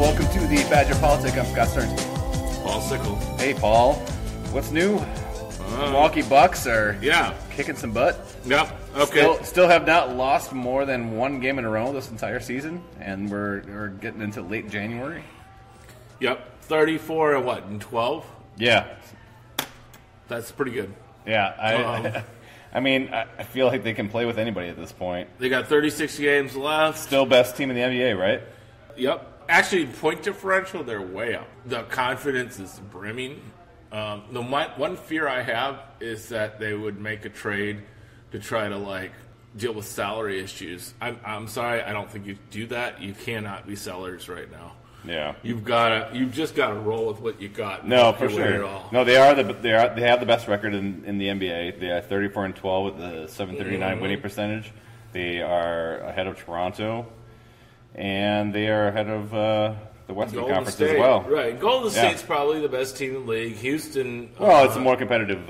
welcome to the Badger Politic. I'm Scott Stearns. Paul Sickle. Hey, Paul. What's new? Milwaukee Bucks are kicking some butt. Yeah, okay. Still have not lost more than one game in a row this entire season, and we're getting into late January. Yep, 34 and what, in 12? Yeah. That's pretty good. Yeah, I mean, I feel like they can play with anybody at this point. They got 36 games left. Still best team in the NBA, right? Yep. Actually, point differential, they're way up. The confidence is brimming. The one fear I have is that they would make a trade to try to deal with salary issues. I'm sorry, I don't think you do that. You cannot be sellers right now. Yeah, you've just got to roll with what you got. No, for sure. No, they have the best record in the NBA. They are 34-12 with the 739 winning percentage. They are ahead of Toronto, and they are ahead of the Western Conference State, as well. Right, Golden State's probably the best team in the league. Houston, it's a more competitive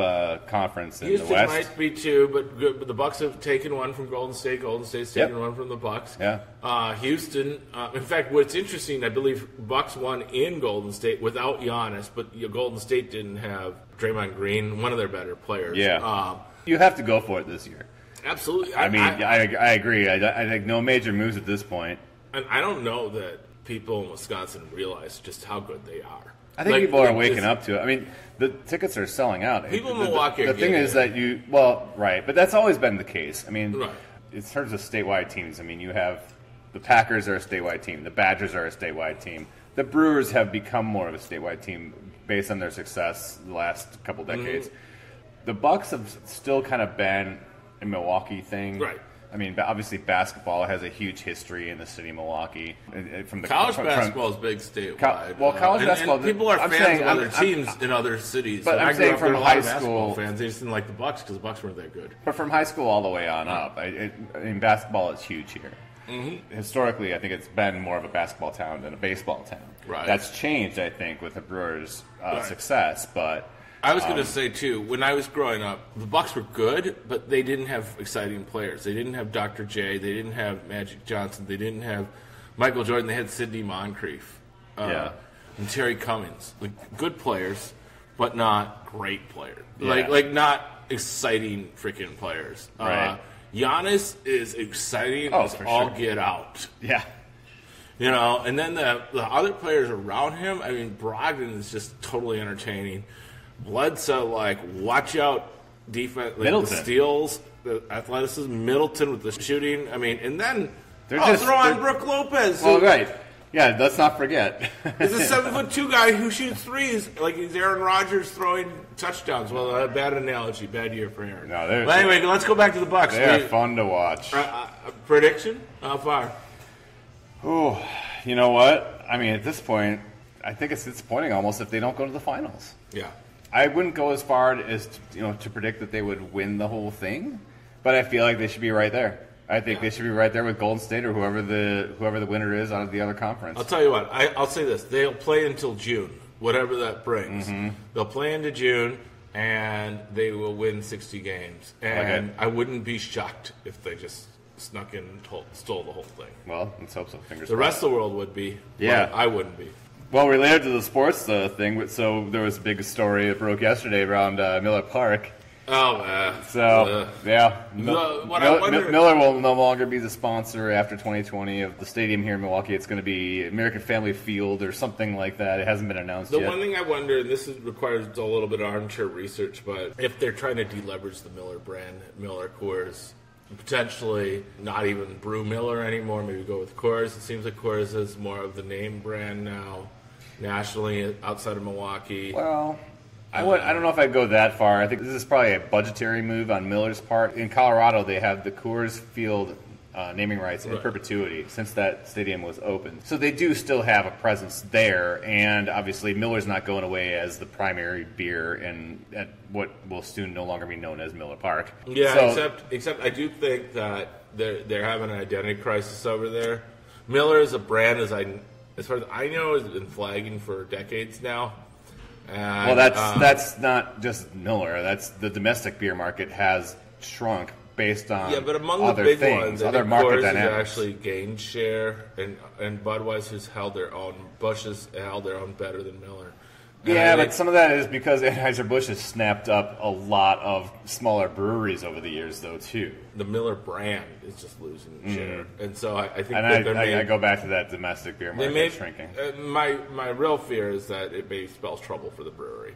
conference in the West. Houston might be too, but the Bucks have taken one from Golden State. Golden State's taken one from the Bucks. Yeah. Houston. In fact, what's interesting, I believe Bucks won in Golden State without Giannis, but Golden State didn't have Draymond Green, one of their better players. Yeah. You have to go for it this year. Absolutely. I agree. I think no major moves at this point. And I don't know that people in Wisconsin realize just how good they are. I think people are waking up to it. I mean, the tickets are selling out. People in Milwaukee are the thing is that but that's always been the case. I mean, in terms of statewide teams, I mean, you have the Packers are a statewide team. The Badgers are a statewide team. The Brewers have become more of a statewide team based on their success the last couple decades. The Bucks have still kind of been a Milwaukee thing. Right. I mean, obviously basketball has a huge history in the city of Milwaukee. College basketball is big statewide. College basketball. And people are fans of other teams in other cities. But I'm saying from high school, fans they just didn't like the Bucks because the Bucks weren't that good. But from high school all the way on up, I mean, basketball is huge here. Historically, I think it's been more of a basketball town than a baseball town. Right. That's changed, I think, with the Brewers' success, but. I was going to say, too, when I was growing up, the Bucks were good, but they didn't have exciting players. They didn't have Dr. J. They didn't have Magic Johnson. They didn't have Michael Jordan. They had Sidney Moncrief and Terry Cummings. Good players, but not great players. Yeah. Not exciting freaking players. Right. Giannis is exciting as all get out. Yeah. And then the other players around him, I mean, Brogdon is just totally entertaining. Bledsoe, watch out, defense, the steals, the athleticism. Middleton with the shooting. I mean, and then throw on Brook Lopez. Well, right. Yeah, let's not forget. He's a 7'2" guy who shoots threes like he's Aaron Rodgers throwing touchdowns. Well, bad analogy, bad year for Aaron. No, but anyway, let's go back to the Bucks. They are fun to watch. Prediction? How far? Oh, you know what? I mean, at this point, I think it's disappointing almost if they don't go to the finals. Yeah. I wouldn't go as far as to predict that they would win the whole thing, but I feel like they should be right there. I think they should be right there with Golden State or whoever the winner is out of the other conference. I'll tell you what. I'll say this: they'll play until June, whatever that brings. They'll play into June, and they will win 60 games. And I wouldn't be shocked if they just snuck in and stole the whole thing. Well, let's hope so. Fingers crossed. The rest of the world would be. Yeah, I wouldn't be. Well, related to the sports thing, so there was a big story that broke yesterday around Miller Park. Oh, so Miller will no longer be the sponsor after 2020 of the stadium here in Milwaukee. It's going to be American Family Field or something like that. It hasn't been announced yet. The one thing I wonder, and this requires a little bit of armchair research, but if they're trying to deleverage the Miller brand, Miller Coors, potentially not even brew Miller anymore, maybe go with Coors. It seems like Coors is more of the name brand now. Nationally, outside of Milwaukee. Well, I don't know if I'd go that far. I think this is probably a budgetary move on Miller's part. In Colorado, they have the Coors Field naming rights in perpetuity since that stadium was open. So they do still have a presence there, and obviously Miller's not going away as the primary beer at what will soon no longer be known as Miller Park. Yeah, except I do think that they're having an identity crisis over there. Miller is a brand, as far as I know, has been flagging for decades now. And, well, that's not just Miller. That's the domestic beer market has shrunk based on but among other the big things, ones, other I think market Coors has dynamics. actually gained share, and Budweiser's held their own. Busch has held their own better than Miller. And Yeah, but some of that is because Anheuser-Busch has snapped up a lot of smaller breweries over the years, though, too. the Miller brand is just losing share, and so I think And that I go back to that domestic beer market shrinking. My real fear is that it may spell trouble for the brewery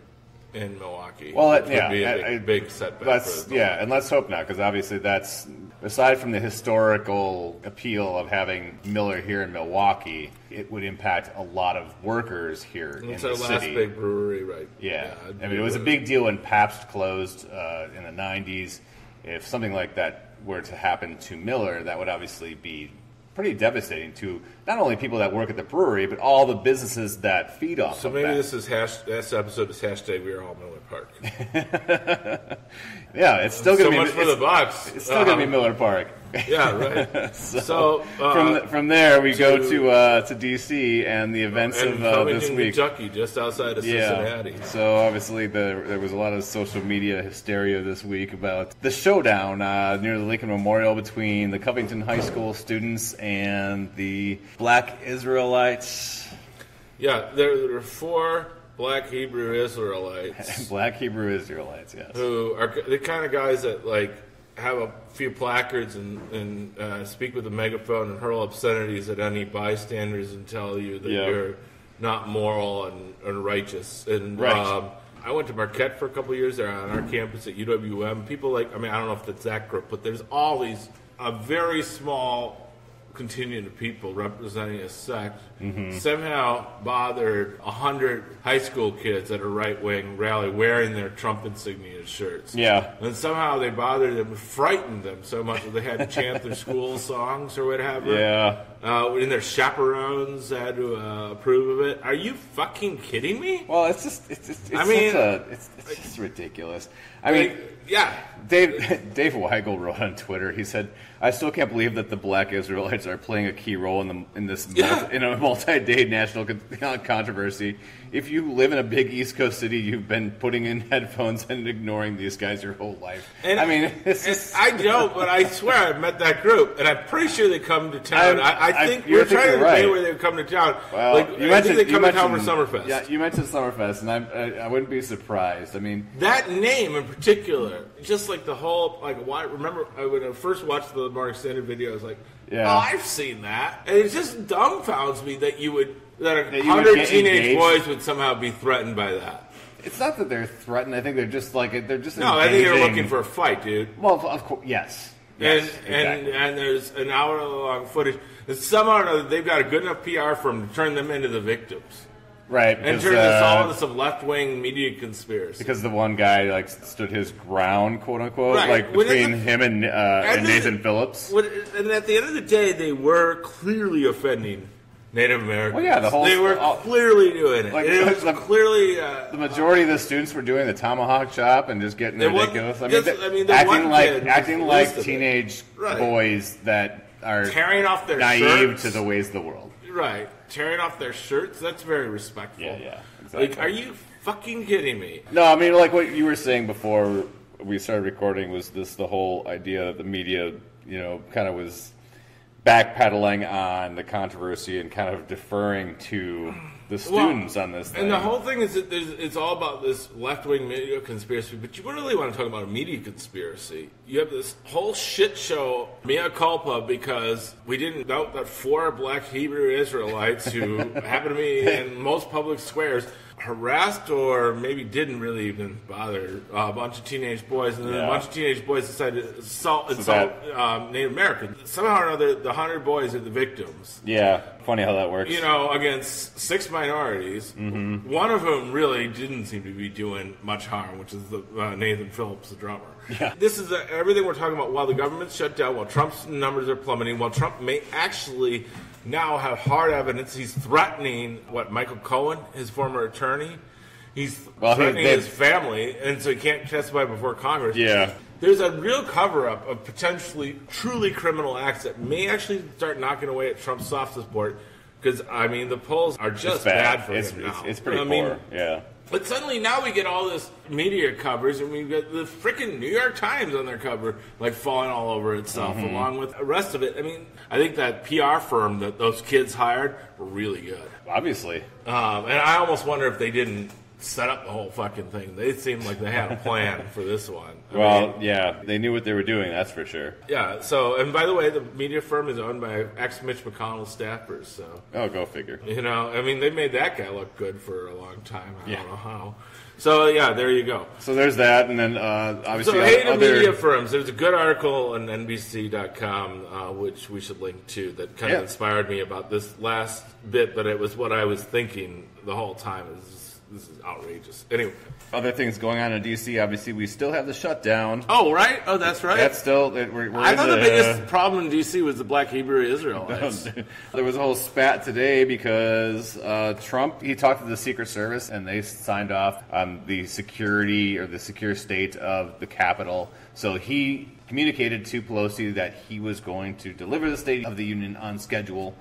in Milwaukee. Well, which would be a big setback. And let's hope not, because obviously that's, aside from the historical appeal of having Miller here in Milwaukee, it would impact a lot of workers here in the city. It's our last big brewery, right? Yeah. I mean, it was a big deal when Pabst closed in the 90s. If something like that were to happen to Miller, that would obviously be pretty devastating to not only people that work at the brewery, but all the businesses that feed off So of maybe that. this episode is hashtag We Are All Miller Park. Yeah, it's still going to be much for the Bucks. It's still going to be Miller Park. Yeah, right. So from there we go to DC and the events and of Covington, this week. Kentucky, just outside of Cincinnati. So obviously there was a lot of social media hysteria this week about the showdown near the Lincoln Memorial between the Covington High School students and the Black Israelites. Yeah, there are 4 Black Hebrew Israelites Black Hebrew Israelites, yes. who are the kind of guys that like have a few placards and speak with a megaphone and hurl obscenities at any bystanders and tell you that you're not moral and righteous. And Right. I went to Marquette for a couple of years there on our campus at UWM. People like, I mean, I don't know if it's that group, but there's all these, a very small contingent of people representing a sect somehow bothered 100 high school kids at a right-wing rally wearing their Trump insignia shirts. Yeah. And somehow they bothered them, frightened them so much that they had to chant their school songs or whatever. Yeah. And their chaperones had to approve of it. Are you fucking kidding me? Well, it's just ridiculous. I mean, yeah. Dave Weigel wrote on Twitter. He said, "I still can't believe that the Black Israelites are playing a key role in this in a multi-day national controversy. If you live in a big East Coast city, you've been putting in headphones and ignoring these guys your whole life." And, I mean, it's I don't, but I swear I've met that group, and I'm pretty sure they come to town. I think we're trying to debate where they come to town. Well, I think they come to town for Summerfest. Yeah, you mentioned Summerfest, and I wouldn't be surprised. I mean, that name in particular, just like the whole, like, why? Remember when I first watched the Morning Standard video, I was like, "Oh, I've seen that," and it just dumbfounds me that you would that 100 teenage boys would somehow be threatened by that. It's not that they're threatened. I think they're just no. Engaging. I think they're looking for a fight, dude. Well, of course, yes. Exactly. And there's an hour-long footage. And somehow or another, they've got a good enough PR firm to turn them into the victims. Right. And turn this all into some left-wing media conspiracy. Because the one guy stood his ground, quote unquote, right. between him and Nathan Phillips. And at the end of the day, they were clearly offending Native Americans. Well, yeah, they were clearly doing it. It was clearly the majority of the students were doing the tomahawk chop and just getting ridiculous. Acting like teenage boys that are tearing off their naive shirts to the ways of the world. Right, tearing off their shirts. That's very respectful. Yeah, exactly. Like, are you fucking kidding me? No, I mean, like what you were saying before we started recording was the whole idea that the media, kind of was backpedaling on the controversy and kind of deferring to the students on this thing. And the whole thing is that it's all about this left-wing media conspiracy, but you really want to talk about a media conspiracy. You have this whole shit show, mea culpa, because we didn't note that 4 Black Hebrew Israelites who happen to be in most public squares harassed or maybe didn't really even bother a bunch of teenage boys, and then a bunch of teenage boys decided to assault Native Americans. Somehow or another, the 100 boys are the victims. Yeah, funny how that works. Against 6 minorities, one of whom really didn't seem to be doing much harm, which is the Nathan Phillips, the drummer. Yeah. This is everything we're talking about while the government's shut down, while Trump's numbers are plummeting, while Trump may actually now have hard evidence. He's threatening, Michael Cohen, his former attorney. He's threatening his family, and so he can't testify before Congress. Yeah. There's a real cover-up of potentially truly criminal acts that may actually start knocking away at Trump's soft support, because I mean the polls are just bad for him now. It's pretty poor. Yeah. But suddenly now we get all this media coverage, and we've got the freaking New York Times on their cover, like falling all over itself, along with the rest of it. I mean, I think that PR firm that those kids hired were really good. Obviously. And I almost wonder if they didn't set up the whole fucking thing. They seemed like they had a plan for this one. I mean, yeah, they knew what they were doing, that's for sure. Yeah, so, and by the way, the media firm is owned by ex-Mitch McConnell staffers, so. Oh, go figure. You know, I mean, they made that guy look good for a long time. I don't know how. So, yeah, there you go. So there's that, and then obviously So, hey to media firms. There's a good article on NBC.com, which we should link to, that kind of inspired me about this last bit, but it was what I was thinking the whole time. This is outrageous. Anyway. Other things going on in D.C., obviously, we still have the shutdown. Oh, right? Oh, that's right. That's still... I thought the biggest problem in D.C. was the black Hebrew Israelites. There was a whole spat today because Trump, he talked to the Secret Service, and they signed off on the security or the secure state of the Capitol. So he communicated to Pelosi that he was going to deliver the State of the Union on schedule.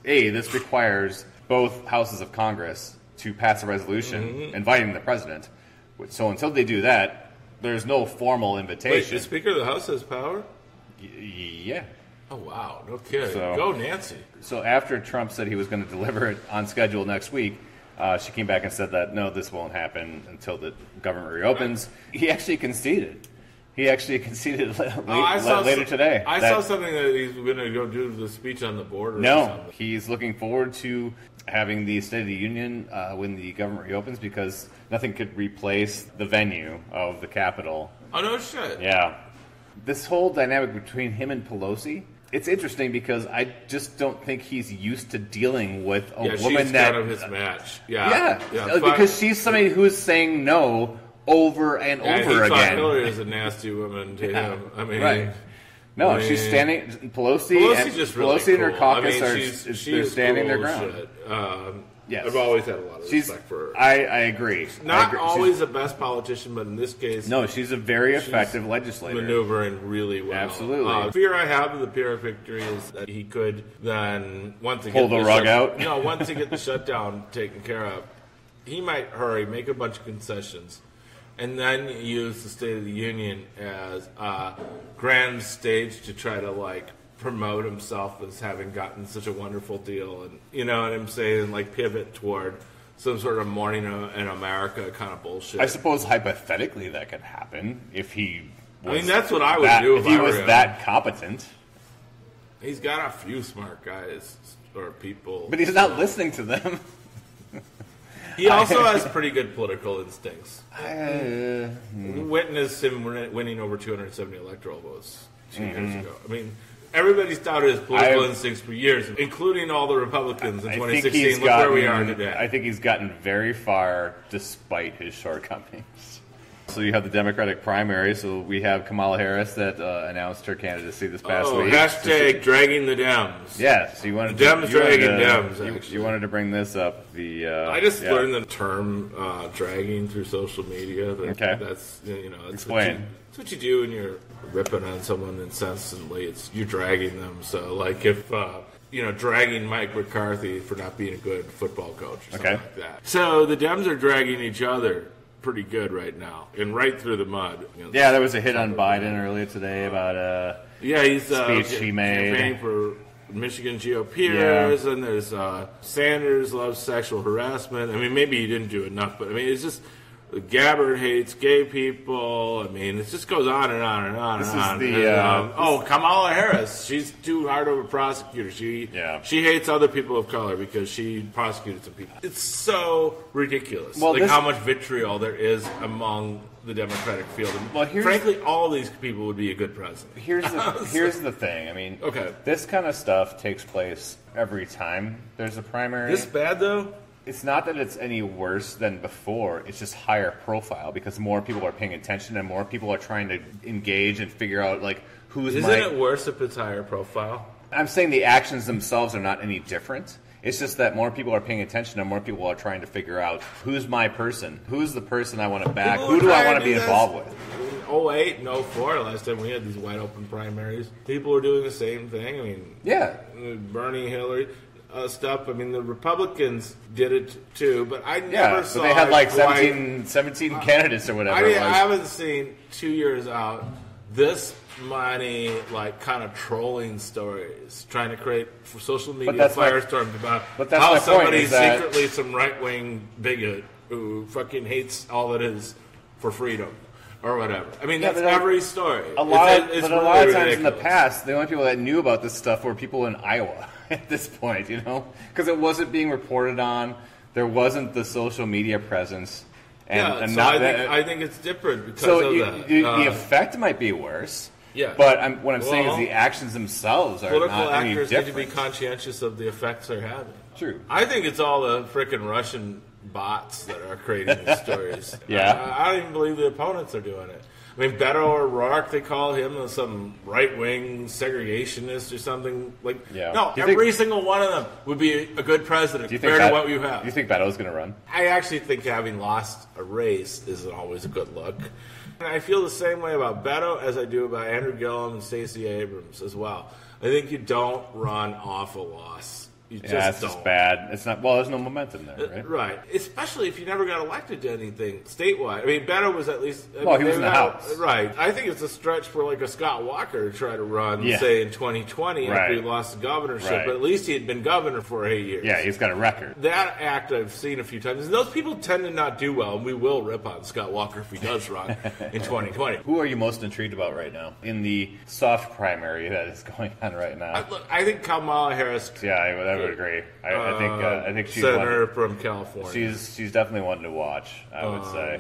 This requires both houses of Congress to pass a resolution inviting the president. So until they do that, there's no formal invitation. Wait, the Speaker of the House has power? Yeah. Oh, wow. No kidding. So, go Nancy. So after Trump said he was going to deliver it on schedule next week, she came back and said that, no, this won't happen until the government reopens. Right. He actually conceded. Later today. I saw something that he's going to go do the speech on the border. No, he's looking forward to having the State of the Union when the government reopens because nothing could replace the venue of the Capitol. Oh, no shit. Yeah. This whole dynamic between him and Pelosi, it's interesting because I just don't think he's used to dealing with a woman she's that... kind of his match. Yeah, because she's somebody who's saying no over and over again. Hillary is a nasty woman to him. I mean... Right. No, she's standing... Pelosi and her caucus they're standing their ground. Yes. I've always had a lot of respect for her. I agree. Not always the best politician, but in this case... No, she's a very effective legislator. Maneuvering really well. Absolutely. The fear I have of the Pyrrhic victory is that he could then, once he pull the rug out? No, once he get the shutdown taken care of, he might hurry, make a bunch of concessions, and then use the State of the Union as a grand stage to try to, promote himself as having gotten such a wonderful deal, and you know what I'm saying, pivot toward some sort of morning in America kind of bullshit. I suppose hypothetically that could happen if he was that's what I would do if he was that competent. He's got a few smart guys or people. But he's not listening to them. He also has pretty good political instincts. Witness him winning over 270 electoral votes 2 years ago. I mean, everybody's doubted his political instincts for years, including all the Republicans in 2016. Look where we are today. I think he's gotten very far despite his shortcomings. So you have the Democratic primary. So we have Kamala Harris that announced her candidacy this past week. Hashtag dragging the Dems. Yeah, so you wanted Dems dragging Dems. You wanted to bring this up. I just learned the term dragging through social media. Okay, that's explain. That's what you do when you're ripping on someone incessantly. You're dragging them. So if dragging Mike McCarthy for not being a good football coach or something like that. So the Dems are dragging each other pretty good right now and right through the mud. Yeah, there was a hit on Biden earlier today about he's speech he made campaigning for Michigan GOPers, and there's Sanders loves sexual harassment. I mean, maybe he didn't do enough, but I mean, it's just Gabbard hates gay people. I mean, it just goes on and on and on and on. Kamala Harris, she's too hard of a prosecutor. She hates other people of color because she prosecuted some people. It's so ridiculous. How much vitriol there is among the Democratic field. Frankly, all of these people would be a good president. Here's the thing. I mean, this kind of stuff takes place every time there's a primary. This bad, though? It's not that it's any worse than before. It's just higher profile because more people are paying attention and more people are trying to engage and figure out who's. Isn't it worse if it's higher profile? I'm saying the actions themselves are not any different. It's just that more people are paying attention and more people are trying to figure out who's my person, who's the person I want to back, who do I want to be involved with. 2008 and 2004, last time we had these wide open primaries, people were doing the same thing. I mean, yeah, Bernie, Hillary. stuff. I mean, the Republicans did it too, but I never saw. But they had like quite, 17 candidates or whatever. I haven't seen 2 years out this many like kind of trolling stories trying to create social media firestorms about how somebody's secretly some right-wing bigot who fucking hates all it is for freedom or whatever. I mean, that's every story. A lot of times in the past, the only people that knew about this stuff were people in Iowa at this point, because it wasn't being reported on. There wasn't the social media presence. I think it's different because of that. The effect might be worse. Yeah. But what I'm saying is the actions themselves are not any different. Political actors need to be conscientious of the effects they're having. True. I think it's all the frickin' Russian bots that are creating these stories. Yeah. I don't even believe the opponents are doing it. I mean, Beto O'Rourke, they call him some right-wing segregationist or something. No, every single one of them would be a good president compared to what you have. Do you think Beto's going to run? I actually think having lost a race isn't always a good look. And I feel the same way about Beto as I do about Andrew Gillum and Stacey Abrams as well. I think you don't run off a loss. It's just bad. It's not. Well, there's no momentum there, right? Right. Especially if you never got elected to anything statewide. I mean, Beto was at least. He was in the House. Right. I think it's a stretch for like a Scott Walker to try to run, say, in 2020 after he lost the governorship. Right. But at least he had been governor for 8 years. Yeah, he's got a record. That act I've seen a few times. And those people tend to not do well, and we will rip on Scott Walker if he does run in 2020. Who are you most intrigued about right now in the soft primary that is going on right now? I think Kamala Harris. Yeah, I would agree. I think she's senator from California. She's definitely one to watch. I would say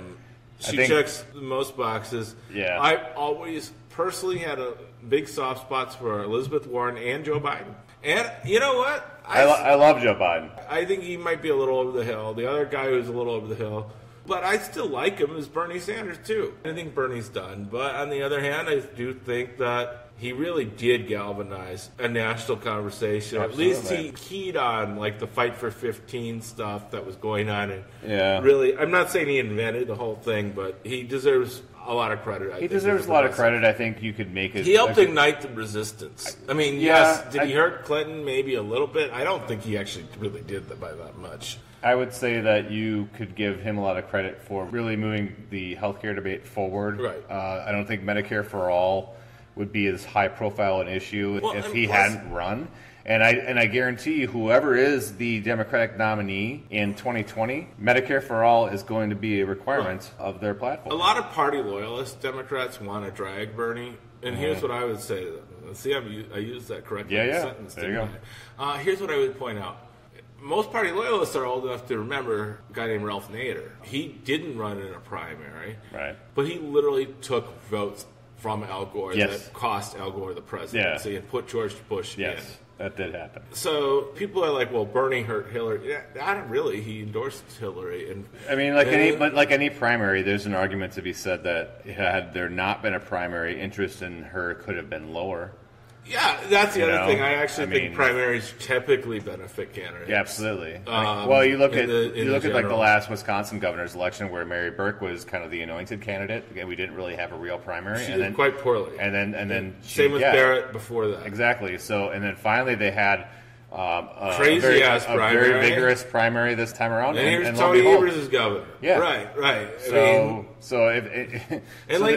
she checks the most boxes. Yeah, I've always personally had a big soft spots for Elizabeth Warren and Joe Biden. And you know what? I love Joe Biden. I think he might be a little over the hill. The other guy who's a little over the hill, but I still like him, is Bernie Sanders too. I think Bernie's done, but on the other hand, I do think that he really did galvanize a national conversation. Absolutely. At least he keyed on like the Fight for 15 stuff that was going on. And really, I'm not saying he invented the whole thing, but he deserves a lot of credit. He deserves a lot of credit. I think you could make it. He helped ignite the resistance. I mean, did he hurt Clinton? Maybe a little bit. I don't think he actually really did that by that much. I would say that you could give him a lot of credit for really moving the healthcare debate forward. Right. I don't think Medicare for all would be as high profile an issue if he hadn't run. And I guarantee you, whoever is the Democratic nominee in 2020, Medicare for all is going to be a requirement of their platform. A lot of party loyalist Democrats want to drag Bernie, and here's what I would say to them. See, I used that correctly. Yeah. Sentence, there you go. Here's what I would point out. Most party loyalists are old enough to remember a guy named Ralph Nader. He didn't run in a primary, right? But he literally took votes from Al Gore yes. that cost Al Gore the presidency and put George Bush in. Yes, that did happen. So people are like, well, Bernie hurt Hillary. Yeah, not really. He endorsed Hillary. And I mean, like any primary, there's an argument to be said that had there not been a primary, interest in her could have been lower. Yeah, that's the other thing. I actually think primaries typically benefit candidates. Yeah, absolutely. Well, you look at like the last Wisconsin governor's election where Mary Burke was kind of the anointed candidate. Again, we didn't really have a real primary. She did quite poorly. And then same with Barrett before that. Exactly. So and then finally they had a very vigorous primary this time around. And here's Tony Evers as governor. Yeah, right.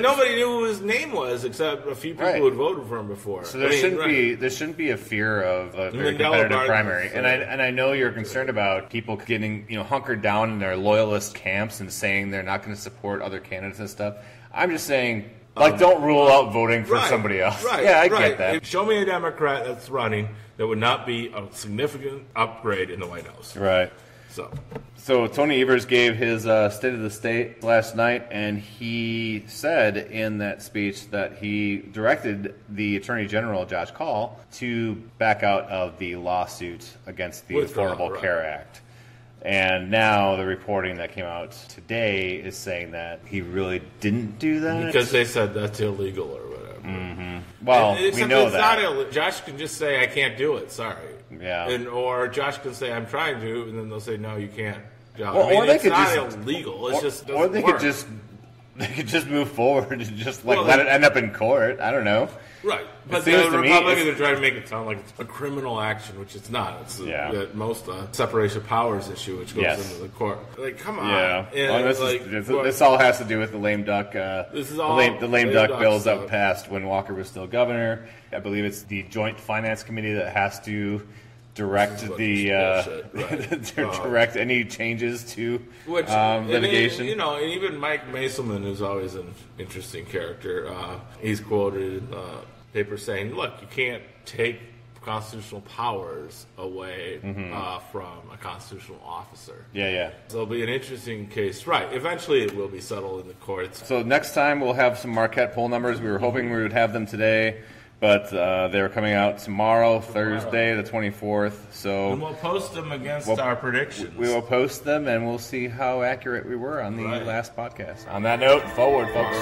Nobody knew who his name was except a few people who had voted for him before. So there shouldn't be a fear of a very competitive primary. And I know you're concerned about people getting hunkered down in their loyalist camps and saying they're not going to support other candidates and stuff. I'm just saying. Don't rule out voting for somebody else. Right, yeah, I get that. Show me a Democrat that's running that would not be a significant upgrade in the White House. Right. So Tony Evers gave his State of the State last night, and he said in that speech that he directed the Attorney General, Josh Call, to back out of the lawsuit against the Affordable Care Act. And now the reporting that came out today is saying that he really didn't do that. Because they said that's illegal or whatever. Mm-hmm. Well, we know that. Josh can just say, I can't do it, sorry. Yeah. Or Josh can say, I'm trying to, and then they'll say, no, you can't. Or they it's could not just, illegal. It's just or they could just They could just move forward and just let it end up in court. I don't know. Right. But the Republicans are trying to make it sound like it's a criminal action, which it's not. It's at most a separation of powers issue, which goes into the court. Like, come on. Yeah. And this all has to do with the lame duck. This is all the lame duck bills that passed when Walker was still governor. I believe it's the Joint Finance Committee that has to direct direct any changes to litigation. And even Mike Maselman is always an interesting character. He's quoted in the paper saying, "Look, you can't take constitutional powers away from a constitutional officer." Yeah. So it'll be an interesting case. Right. Eventually, it will be settled in the courts. So next time we'll have some Marquette poll numbers. We were hoping we would have them today. But they're coming out tomorrow, Thursday, the 24th. And we'll post them against our predictions. We will post them, and we'll see how accurate we were on the last podcast. On that note, forward, folks.